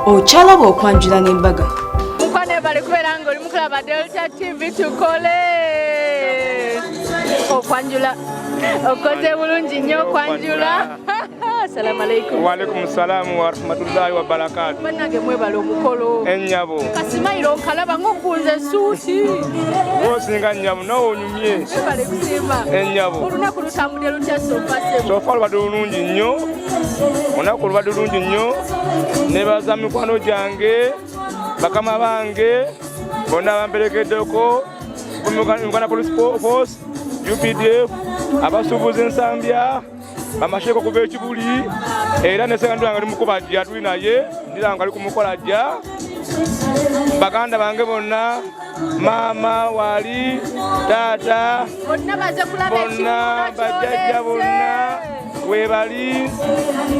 Ochalaba okwanjula n'embaga. Mukwane bali kubera nga oli mukulaba Delta TV tukole. Okwanjula. Okoze bulungi nnyo okwanjula. Assalamu alaikum. Wa alaikum salam wa rahmatullahi wa barakatuh. Bannange mwebale omukolo. Ennyabo. Kasimayiro onkalaba ng'okunze suuti. Osinga nnyabo n'onyumye. Mwebale kusimba. Ennyabo. Olunaku lutambudde lutya sofa sebo. Sofa lubadde lulungi nnyo. Olunaku lubadde lulungi nnyo. Nebaza mikwano gyange, bakama bange, bonna bamperekeddeko, Uganda Police Force, UPDF, abasuubuzi ensambya, bamasheko kuva ekibuli, era nesenga ndi mukubajja tuli naye, ndira nga ali kumukolajja. Baganda bange bonna, mama wali, tata, bonna bajjajja bonna, webali,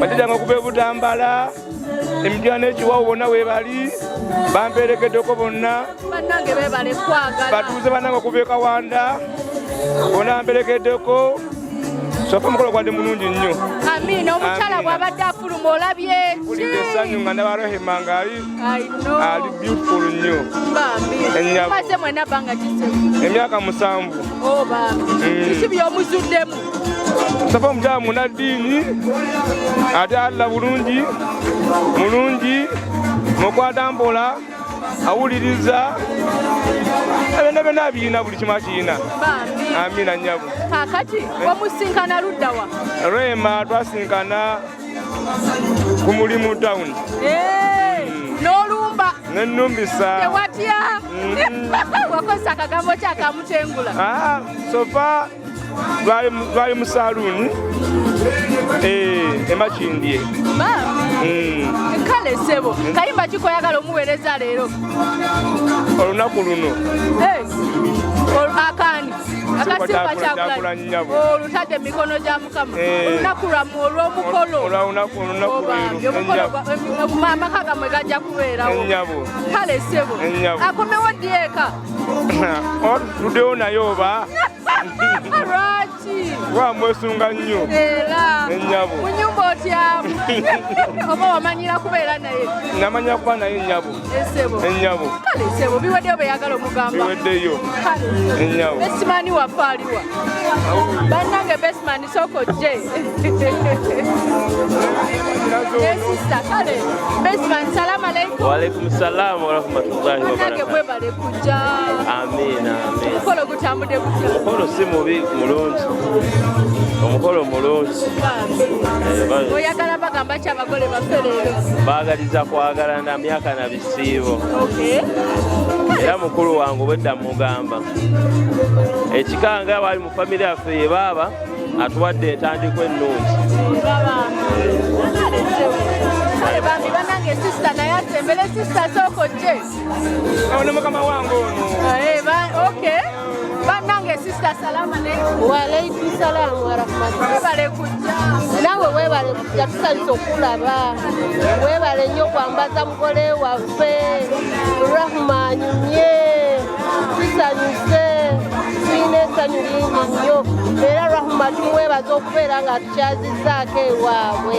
bajjajja nga kuva Butambala, emijana ekiwawu bonna webali, bamperekeddeko bonna, bannange beebale kwagala, batuuze bannange okuva e Kawanda, bonna bamperekeddeko. Sofa mukolo gwadde mulungi nnyo. Amina, omukyala bw'abadde afuluma olabye ki? Bulidde essanyu nga ndaba Rahma nga ali beautiful nnyo. Bambi, maze mwena bbanga kisemu? Emyaka 7. Oh bambi, kiki by'omuzuddemu? Sofa omukyala munaddiini, ate alla bulungi, mulungi, mukwata mpola, awuliriza, byonna birina buli kimu akirina. Amina nnyabo. Kakati wamusinkana ludda wa? Rahma twasinkana ku mulimu town. N'olumba. Nennumbisa. Tewatya. Wakozesa akagambo ki akamutengula? Sofa lwali mu saluuni emakindye. Kale sebo, kayimba kikoyagala omuweereza leero? Olunaku luno. Akani akasimba Kyagulanyi olutadde emikono gya Mukama olunaku lwammwe olw'omukolo amaka gammwe gajja kubeerawo. Kale sebo akomewo ddi eka? Tuddewo naye oba lwaki? Wamwesunga nnyo. Era ennyabo mu nyumba otyamu oba wamanyira kubeera naye? Namanya kuba naye ennyabo. Ennyabo. Kale sebo biweddeyo beyagala omugamba? Biweddeyo. Ennyabo. Besimani waffe aliwa? Bannange Besimani sooka ojje. Sista kale Besimani salamu alaikum. Wa alaikum salam wa rahmatullahi wa barakatuh. Bannange mwebale kujja. Amina. Omukolo gutambudde gutya? Omukolo si mubi mulungi. Omukolo mulungi. Oyagala bagamba ki abagole baffe leero? Baagaliza kwagala na myaka na bisiibo. Era mukulu wange obwedda mugamba ekikanga bali mu famire yaffe ye baaba atuwadde entandiko ennungi. Bambi bannange sisita naye asembere sisita sooka ojje. Ne mukama wange ono. Bannange sisita salamu alaikum. Wa alaikum salam wa rahmatullahi. Webale kujja. Nawe webale kujja tusanyusa okulaba. Webale nnyo kwambaza mugole waffe. Rahma anyumye. Tusanyuse. Tuyina essanyu lingi nnyo. Era Rahma tumwebaza okubeera nga tukyazizaako ewaabwe.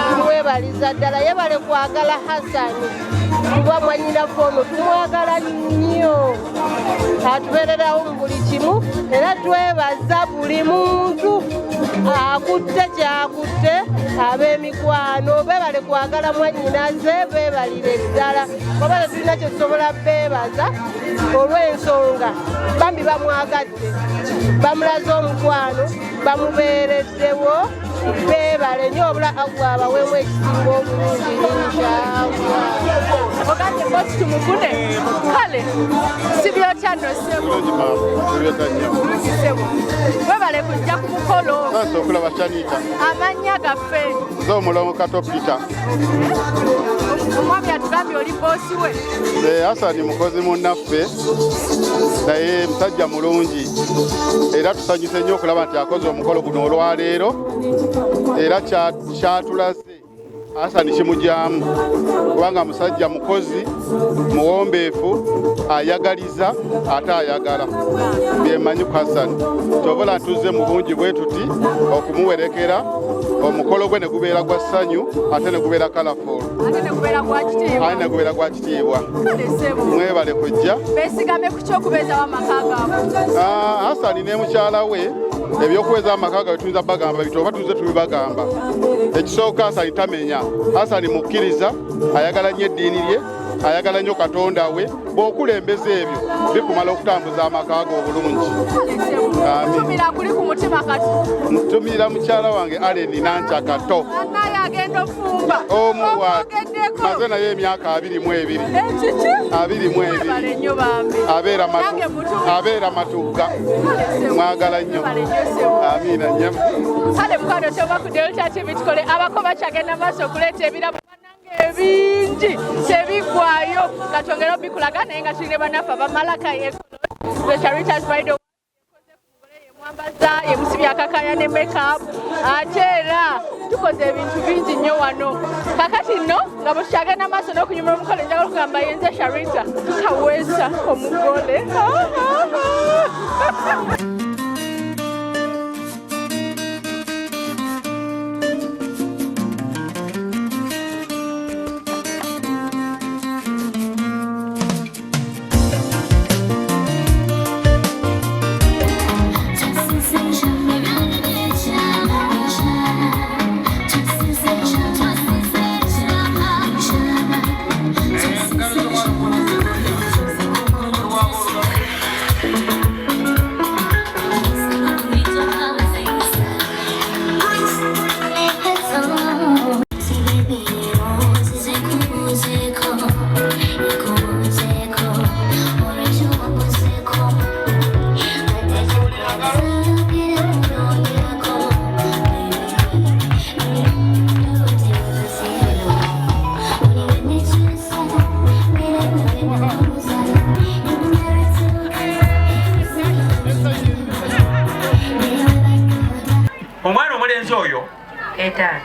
Tumwebaliza ddala yebale kwagala Hassan. Kuba mwannyinaffe ono tumwagala nnyo. Atubeererawo mu buli kimu era twebaza buli muntu akutte kyakutte ab'emikwano beebale kwagala mwannyinaze beebalire ddala oba tetulina kyetusobola beebaza olw'ensonga bambi bamwagadde bamulaze omukwano bamubeereddewo beebale nnyo obula abaweemu ekisinga obulungi inshallah. Ogambye bosi tumufune kale si byotya nno ssebo webale kujja ku mukolo okulaba Sharita amannya gaffe z'omulomo Kato Peter. Omwami atugambye oli boosi we? Hassan mukozi munnaffe naye musajja mulungi era tusanyuse nnyo okulaba nti akoze omukolo guno olwaleero era kyatulaze Hassan kimujyamu kubanga musajja mukozi muwombeefu ayagaliza ate ayagala byemanyi ku Hassan tobola ntuze mu bungi bwe tuti okumuwerekera omukolo gwe ne gubeera gwa ssanyu ate ne gubeera colourful ate ne gubeera gwa kitiibwa mwebale kujja beesigamye ku ky'okubeezawo amaka gaabwe. Hassan ne mukyala we ebyokubeeza amaka gaabwe tuyinza bagamba bito oba tuze tubibagamba. Ekisooka Hassan tamenya. Hassan mukkiriza, ayagala nnyo eddiini lye, ayagala nnyo Katonda we. Bw'okulembeza ebyo bikumala okutambuza amaka go obulungi. Ntumira kuli ku mutima kati. Ntumira mukyala wange Aleni Nancha Kato. Naye agenda ofumba. Omuwaati maze naye emyaka 22. 22. Abeera matugga. Mwagala nnyo. Amiina nnyo. Kale mukwano toba ku Delta TV tukole abako bakyagenda maaso okuleeta ebirabo ebingi tebigwayo nga twongera obikulaga naye nga tulina bannaffe abamalaka Sharita's Bridal mwambaza yemusibya akakaya ne makeup ate era tukoze ebintu bingi nnyo wano kakati nno nga bwe tukyagenda maaso n'okunyumira omukolo njagala okugamba yenze Sharita kaweesa omugole.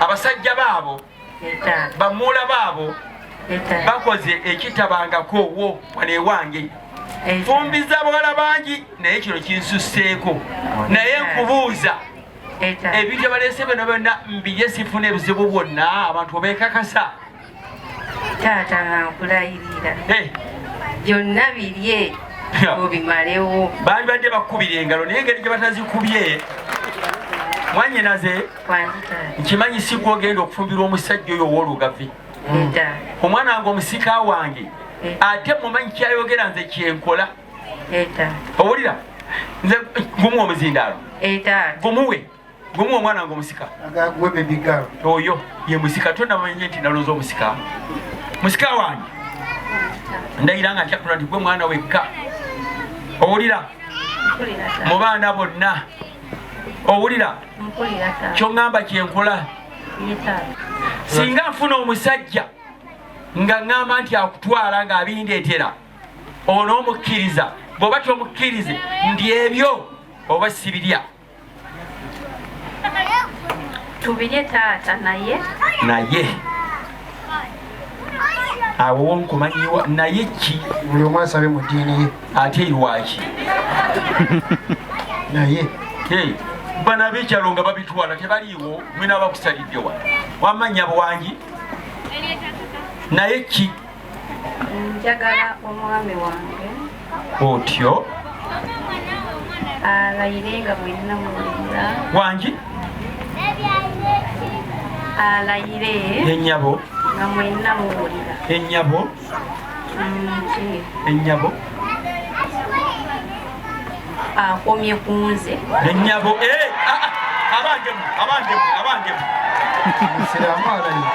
Abasajja baabo bamuula baabo bakoze ekitabangako wo wane wange fumbiza bawala bangi naye kino kinsusseeko naye nkubuuza ebyo baleese bino byonna mbirye sifuna ebizibu bwonna abantu obeekakasa taata nankulayirira byonna birye obimalewo baali badde bakkubira engalo naye engeri gye batazikubye mwanyinaze nkimanyi si gwogenda okufumbira omusajja oyo ow'olugavi omwana wange omusika wange ate mumanyi kyayogera nze kyenkola owulira nze gumuwa omuzindaalo gumuwe omwana wange omusika oyo ye musika tondamanye nti naloza omusika musika wange ndayira nga ntyakula nti gwe mwana wekka owulira mu baana bonna owulira kyongamba kyenkola singa nfuna omusajja nga ngamba nti akutwala nga abindeetera ono omukkiriza bw'oba tomukkirize ndi ebyo oba sibirya tubirye taata naye awo wonkumanyiwa naye ki buli omu asabe mu ddiini ye ate lwaki naye bana abekyalo nga babitwala tebaliiwo mwina bakusalidde wa wamanya bwangi naye ki njagala omwami wange otyo alayire nga mwenna muwulira wangi alayire ennyabo nga mwenna muwulira ennyabo ennyabo akomye ku nze ennyabo abangemu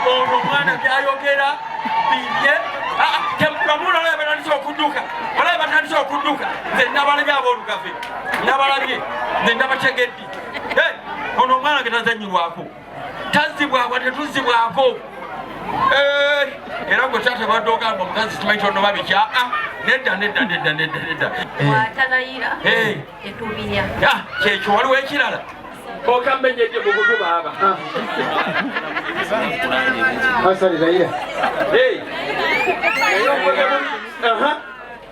ono omwana gyayogera bibye bamula olaba batandise okudduka nze nabalabye aboolugave nabalabye nze nabategeddi ono omwana ge tazanyirwako tazibwako tetuzibwako era gwe taata badde ogamba omukazi kimanyi kyonnoba bikya nedda watalayira etubirya kyekyo waliwo ekirala okamenyedde mu butu baaba asalirayira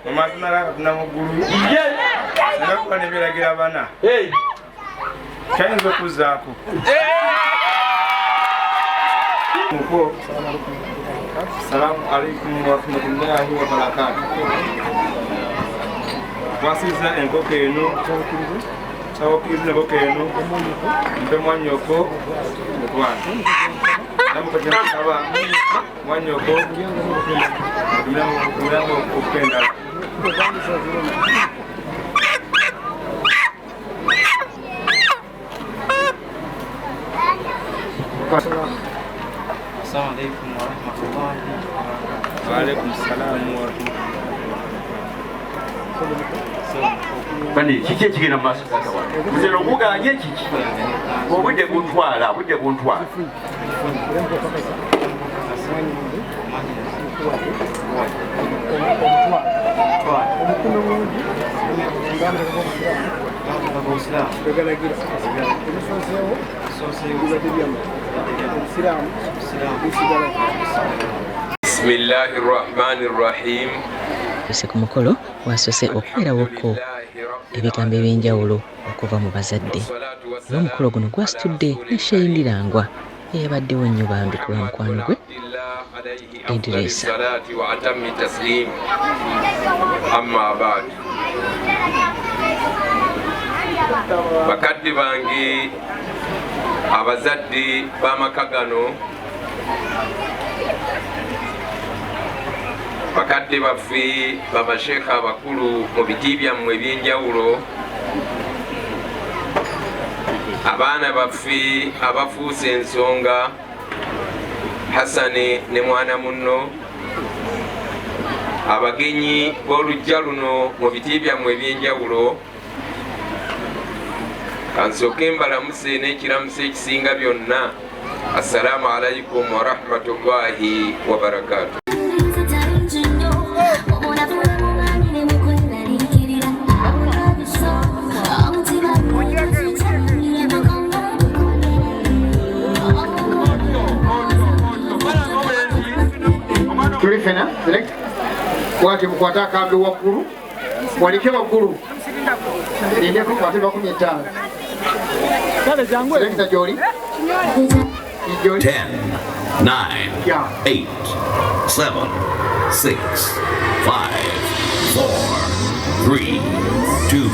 omazina namugulu nakuba nebiragira bana kyayinza okuzzaako Assalamu alaikum wa rahmatullahi wa barakatuh. Twasiza enkoko eno kyawakiriza enkoko eno mpe mwanyoko mutwana namukajjakaba mwanyoko mulango okukendala Assalamu alaikum wa rahmatullahi wa barakatuh. Wa alaikum salam wa rahmatullahi. Bani kiki kigenda maaso katawa. Muzero kuganye kiki. Obudde buntwala. Bismillahirrahmanirrahim. Ku mukolo wasose okuberawoko ebigambo ebyenjawulo okuva mu bazadde. Era omukolo guno gwasitudde ne Shayindirangwa eyabaddewo nnyo bambi ku lwamukwano gwe Idrisa. Bakadde bange abazadde b'amaka gano, bakadde baffe bamasheekha abakulu mu biti byammwe ebyenjawulo, abaana baffe abafuuse ensonga Hassan ne mwana munno, abagenyi b'olujja luno mu biti byammwe ebyenjawulo, kansooke mbalamuse n'ekiramuso ekisinga byonna. Assalamu alaikum wa rahmatullahi wa barakatuh. Tulifena select wati mukwata akambe waggulu walike waggulu ndeko kwate 15 select joli 10, 9, 8, 7, 6, 5, 4, 3, 2,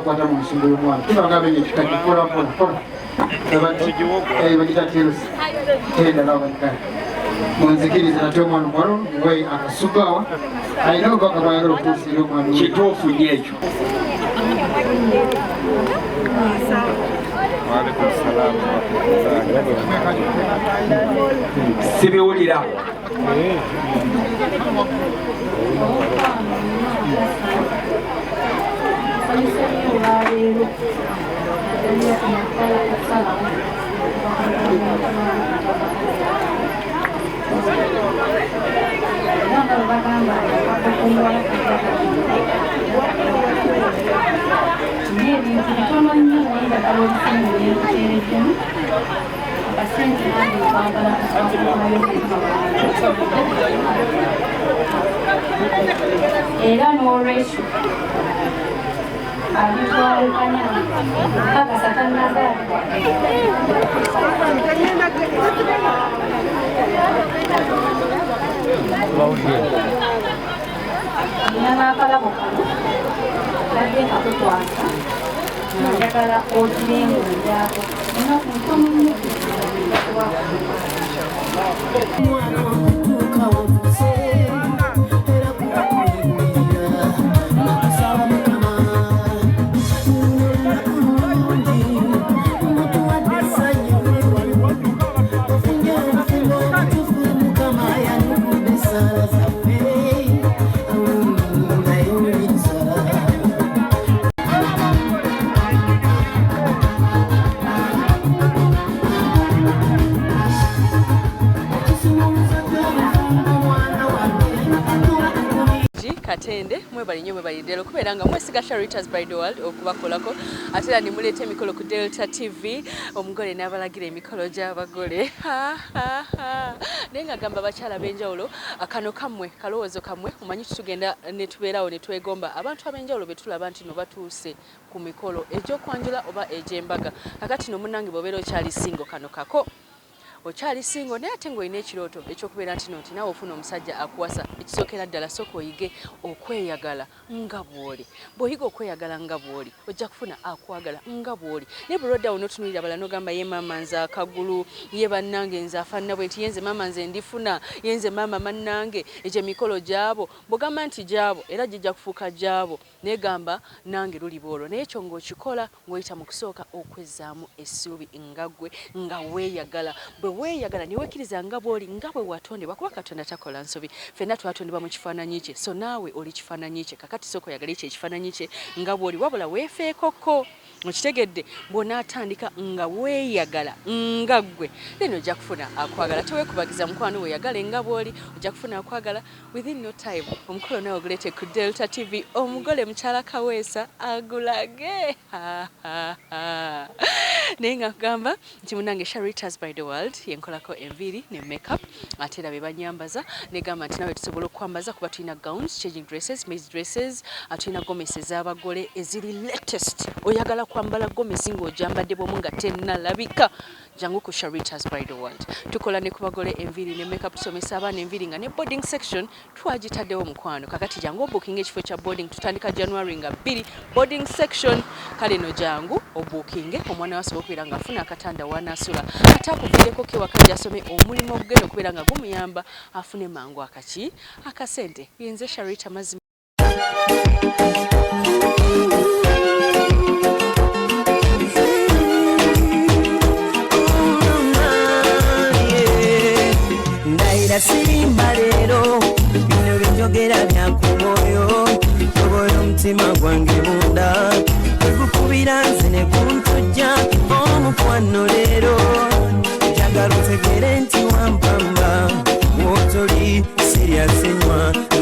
kwata mu nsingulu mwana tunagambe ekitaki pola bagita tirusi tenda nabakale munzikiriza nate omwana omwalo we akasugawa alina obubaka bwayagala okutuusira omwana kituufu nnyo ekyo. Sibiwulira. Era n'olwekyo abitwalukanya mpaka satannazaala nina n'akalabo kano kadde kakutwasa njagala okirengo lyako enaku ntono nnyo Katende mwebali nnyo mwebali ddala okubeera nga mwesiga Sharitas by the World okubakolako ate era nimuleeta emikolo ku Delta TV omugole n'abalagira emikolo gy'abagole naye nga gamba abakyala b'enjawulo kano kammwe kalowoozo kammwe omanyi tutugenda ne tubeerawo ne twegomba abantu ab'enjawulo be tulaba nti no batuuse ku mikolo egy'okwanjula oba egy'embaga kakati no munnange bw'obeera okyali singo kano kako okyali singo naye ate ng'olina ekirooto ekyokubeera nti nti naawe ofuna omusajja akuwasa ekisookera ddala sooka oyige okweyagala nga bw'oli bw'oyiga okweyagala nga bw'oli ojja kufuna akwagala nga bw'oli naye bulwaddawo n'otunuulira bala n'ogamba ye maama nze akagulu ye bannange nze afaanana bwe nti ye nze maama nze ndifuna ye nze maama mannange egyo emikolo gyabo bw'ogamba nti gyabo era gijja kufuuka gyabo naye gamba nange luli bwolwo naye ekyo ng'okikola ng'oyita mu kusooka okwezzaamu essuubi nga ggwe nga weeyagala weeyagala ne wekkiriza nga bw'oli nga bwe watondebwa kuba Katonda takola nsobi ffenna twatondebwa mu kifaananyi kye so naawe oli kifaananyi kye kakati sooka oyagale kye ekifaananyi kye nga bw'oli wabula weefeekoko okitegedde bw'onaatandika nga weeyagala nga ggwe then ojja kufuna akwagala teweekubagiza mukwano weeyagale nga bw'oli ojja kufuna akwagala within no time omukolo nawe oguleete ku Delta TV omugole mukyala kaweesa agulage naye nga kugamba nti munange Sharitas by the World yenkolako enviiri ne makeup ate era be banyambaza negamba nti nawe tusobola okwambaza kuba tulina gowns, changing dresses, maids dresses, tulina gomesi ez'abagole eziri latest oyagala kwambala gomesi ng'ojambadde bwomu nga tennalabika jangu ku Sharitas by the World tukola ne ku bagole enviiri ne makeup tusomesa abaana enviiri nga ne boarding section twagitaddewo mukwano kakati jangu obooking ekifo kya boarding tutandika January nga 2 boarding section kale no jangu obooking omwana wasobola okubeera nga afuna akatanda wanaasula ate akuviireko kewaka gy'asome omulimu ogugenda okubeera nga gumuyamba afune mangu akasente yenze Sharita mazima ndaira sirimba leero bino binjogera byakumoyo tobola omutima gwange munda tegukubira nze ne kuntujja omukwano leero njagala otegere nti wampamba wotoli siryasenywa